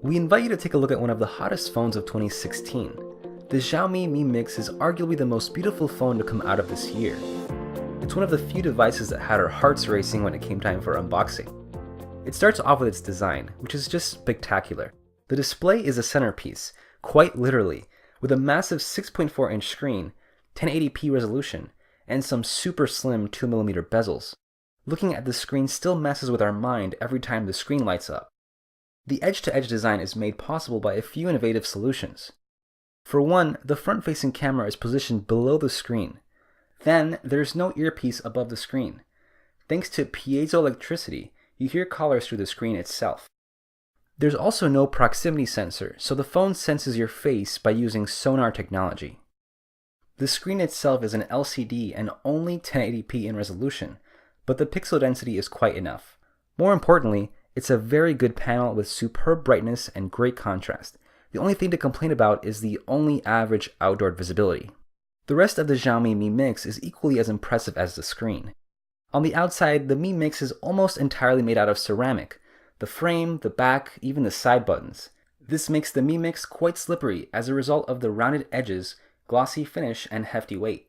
we invite you to take a look at one of the hottest phones of 2016. The Xiaomi Mi Mix is arguably the most beautiful phone to come out of this year. It's one of the few devices that had our hearts racing when it came time for unboxing. It starts off with its design, which is just spectacular. The display is a centerpiece, quite literally, with a massive 6.4-inch screen, 1080p resolution, and some super slim 2mm bezels. Looking at the screen still messes with our mind every time the screen lights up. The edge-to-edge design is made possible by a few innovative solutions. For one, the front-facing camera is positioned below the screen. Then, there's no earpiece above the screen. Thanks to piezoelectricity, you hear callers through the screen itself. There's also no proximity sensor, so the phone senses your face by using sonar technology. The screen itself is an LCD and only 1080p in resolution, but the pixel density is quite enough. More importantly, it's a very good panel with superb brightness and great contrast. The only thing to complain about is the only average outdoor visibility. The rest of the Xiaomi Mi Mix is equally as impressive as the screen. On the outside, the Mi Mix is almost entirely made out of ceramic. The frame, the back, even the side buttons. This makes the Mi Mix quite slippery as a result of the rounded edges, glossy finish, and hefty weight.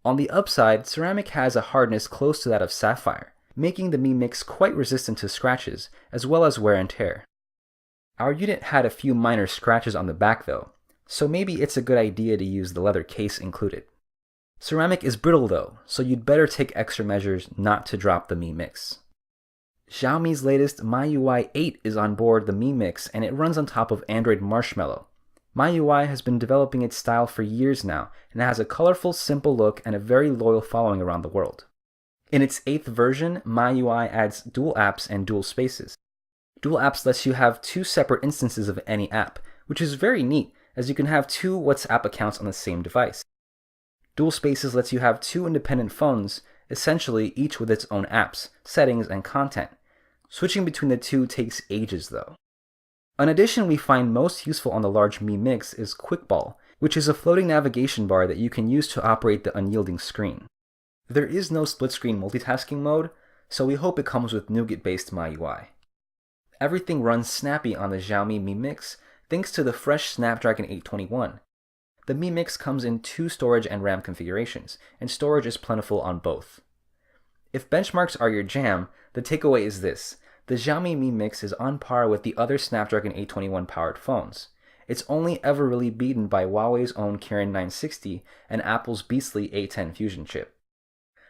On the upside, ceramic has a hardness close to that of sapphire, making the Mi Mix quite resistant to scratches, as well as wear and tear. Our unit had a few minor scratches on the back though, so maybe it's a good idea to use the leather case included. Ceramic is brittle though, so you'd better take extra measures not to drop the Mi Mix. Xiaomi's latest MIUI 8 is on board the Mi Mix and it runs on top of Android Marshmallow. MIUI has been developing its style for years now and has a colorful, simple look and a very loyal following around the world. In its 8th version, MIUI adds dual apps and dual spaces. Dual apps lets you have two separate instances of any app, which is very neat as you can have two WhatsApp accounts on the same device. Dual spaces lets you have two independent phones, essentially each with its own apps, settings, and content. Switching between the two takes ages though. An addition we find most useful on the large Mi Mix is Quick Ball, which is a floating navigation bar that you can use to operate the unyielding screen. There is no split-screen multitasking mode, so we hope it comes with Nougat-based MIUI. Everything runs snappy on the Xiaomi Mi Mix thanks to the fresh Snapdragon 821. The Mi Mix comes in two storage and RAM configurations, and storage is plentiful on both. If benchmarks are your jam, the takeaway is this. The Xiaomi Mi Mix is on par with the other Snapdragon 821 powered phones. It's only ever really beaten by Huawei's own Kirin 960 and Apple's beastly A10 Fusion chip.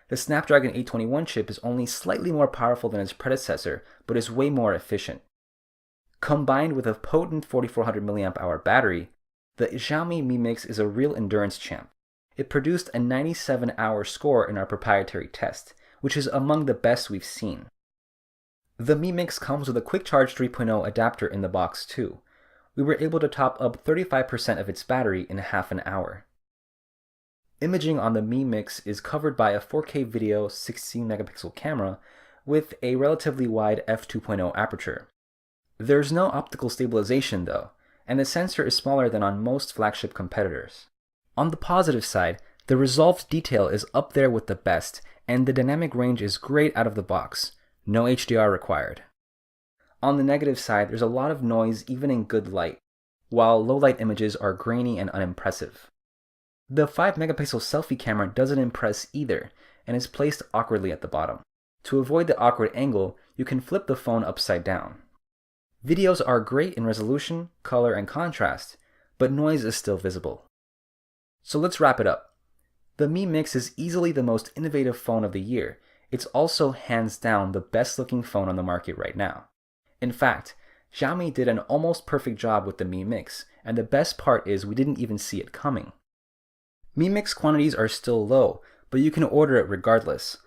The Snapdragon 821 chip is only slightly more powerful than its predecessor, but is way more efficient. Combined with a potent 4400 mAh battery, the Xiaomi Mi Mix is a real endurance champ. It produced a 97-hour score in our proprietary test, which is among the best we've seen. The Mi Mix comes with a Quick Charge 3.0 adapter in the box too. We were able to top up 35% of its battery in half an hour. Imaging on the Mi Mix is covered by a 4K video 16-megapixel camera with a relatively wide f2.0 aperture. There's no optical stabilization though, and the sensor is smaller than on most flagship competitors. On the positive side, the resolved detail is up there with the best, and the dynamic range is great out of the box. No HDR required. On the negative side, there's a lot of noise even in good light, while low light images are grainy and unimpressive. The 5-megapixel selfie camera doesn't impress either, and is placed awkwardly at the bottom. To avoid the awkward angle, you can flip the phone upside down. Videos are great in resolution, color, and contrast, but noise is still visible. So let's wrap it up. The Mi Mix is easily the most innovative phone of the year. It's also hands down the best looking phone on the market right now. In fact, Xiaomi did an almost perfect job with the Mi Mix, and the best part is we didn't even see it coming. Mi Mix quantities are still low, but you can order it regardless,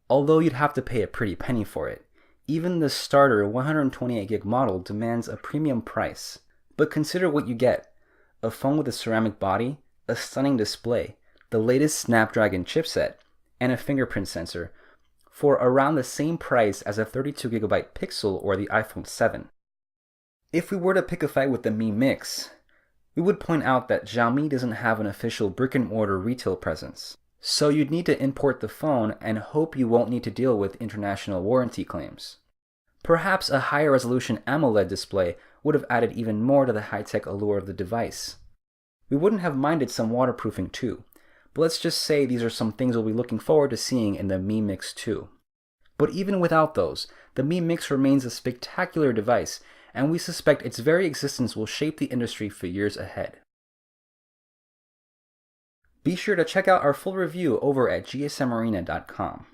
although you'd have to pay a pretty penny for it. Even the starter 128GB model demands a premium price. But consider what you get: a phone with a ceramic body, a stunning display, the latest Snapdragon chipset, and a fingerprint sensor, for around the same price as a 32GB Pixel or the iPhone 7. If we were to pick a fight with the Mi Mix, we would point out that Xiaomi doesn't have an official brick-and-mortar retail presence, so you'd need to import the phone and hope you won't need to deal with international warranty claims. Perhaps a higher resolution AMOLED display would have added even more to the high-tech allure of the device. We wouldn't have minded some waterproofing too, but let's just say these are some things we'll be looking forward to seeing in the Mi Mix 2. But even without those, the Mi Mix remains a spectacular device, and we suspect its very existence will shape the industry for years ahead. Be sure to check out our full review over at gsmarena.com.